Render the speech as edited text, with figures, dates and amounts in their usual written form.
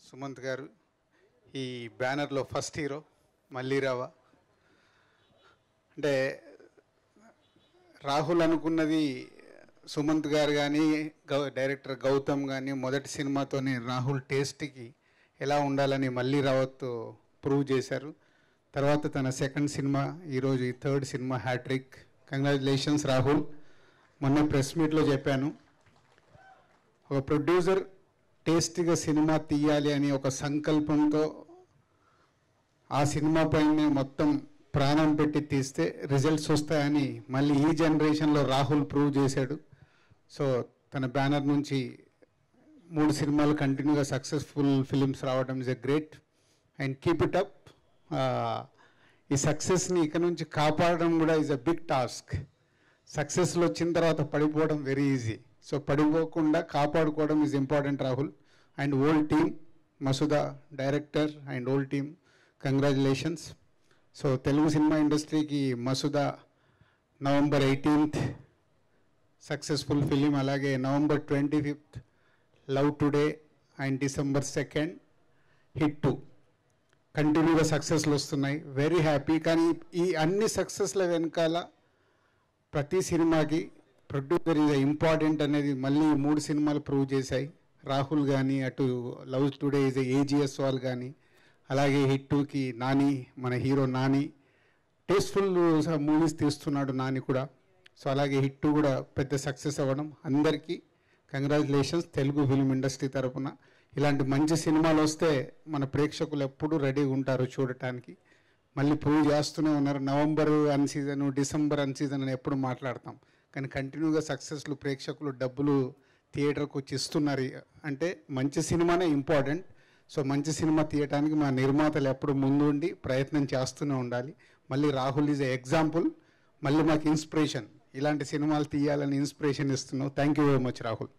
సుమంత్ గారు ఈ బ్యానర్లో ఫస్ట్ హీరో మళ్ళీ రావా అంటే రాహుల్ అనుకున్నది సుమంత్ గారు కానీ డైరెక్టర్ గౌతమ్ కానీ మొదటి సినిమాతోనే రాహుల్ టేస్ట్కి ఎలా ఉండాలని మళ్ళీ రావత్తో ప్రూవ్ చేశారు. తర్వాత తన సెకండ్ సినిమా, ఈరోజు ఈ third cinema hattrick. Congratulations Rahul. మొన్న ప్రెస్ మీట్లో చెప్పాను, ఒక ప్రొడ్యూసర్ టేస్టీగా సినిమా తీయాలి అని ఒక సంకల్పంతో ఆ సినిమా పైన మొత్తం ప్రాణం పెట్టి తీస్తే రిజల్ట్స్ వస్తాయని మళ్ళీ ఈ జనరేషన్లో రాహుల్ ప్రూవ్ చేశాడు. సో తన బ్యానర్ నుంచి 3 సినిమాలు కంటిన్యూగా సక్సెస్ఫుల్ ఫిలిమ్స్ రావడం is a great and keep it up. ఈ సక్సెస్ని ఇక నుంచి కాపాడడం కూడా ఈజ్ అ బిగ్ టాస్క్. సక్సెస్లో వచ్చిన తర్వాత పడిపోవడం వెరీ ఈజీ. సో పడిపోకుండా కాపాడుకోవడం is important Rahul. And all team, Masooda director and all team, congratulations. So Telugu cinema ఇండస్ట్రీకి Masooda November 18th successful film, అలాగే November 25th love today and December 2nd hit 2 కంటిన్యూగా సక్సెస్లు వస్తున్నాయి. Very happy. కానీ ఈ అన్ని సక్సెస్ల వెనకాల ప్రతి సినిమాకి ప్రొడ్యూసర్ ఈజ్ ఇంపార్టెంట్ అనేది మళ్ళీ 3 సినిమాలు ప్రూవ్ చేశాయి. రాహుల్ కానీ, అటు లవ్ టుడే ఈజ్ ఏజిఎస్ వాళ్ళు కానీ, అలాగే హిట్ 2కి నాని, మన హీరో నాని టేస్ట్ఫుల్ మూవీస్ తీస్తున్నాడు నాని కూడా. సో అలాగే హిట్ 2 కూడా పెద్ద సక్సెస్ అవ్వడం, అందరికీ కంగ్రాచులేషన్స్ తెలుగు ఫిల్మ్ ఇండస్ట్రీ తరఫున. ఇలాంటి మంచి సినిమాలు వస్తే మన ప్రేక్షకులు ఎప్పుడూ రెడీగా ఉంటారు చూడటానికి. మళ్ళీ ప్రూవ్ చేస్తూనే ఉన్నారు. నవంబర్ అన్ సీజన్, డిసెంబర్ అన్ సీజన్ అని ఎప్పుడు మాట్లాడతాం, కానీ కంటిన్యూగా సక్సెస్లు ప్రేక్షకులు డబ్బులు థియేటర్కి వచ్చి ఇస్తున్నారు. అంటే మంచి సినిమానే ఇంపార్టెంట్. సో మంచి సినిమా తీయడానికి మా నిర్మాతలు ఎప్పుడు ముందుండి ప్రయత్నం చేస్తూనే ఉండాలి. మళ్ళీ రాహుల్ ఈజ్ ఎ ఎగ్జాంపుల్. మళ్ళీ మాకు ఇన్స్పిరేషన్, ఇలాంటి సినిమాలు తీయాలని ఇన్స్పిరేషన్ ఇస్తున్నావు. Thank you very much Rahul.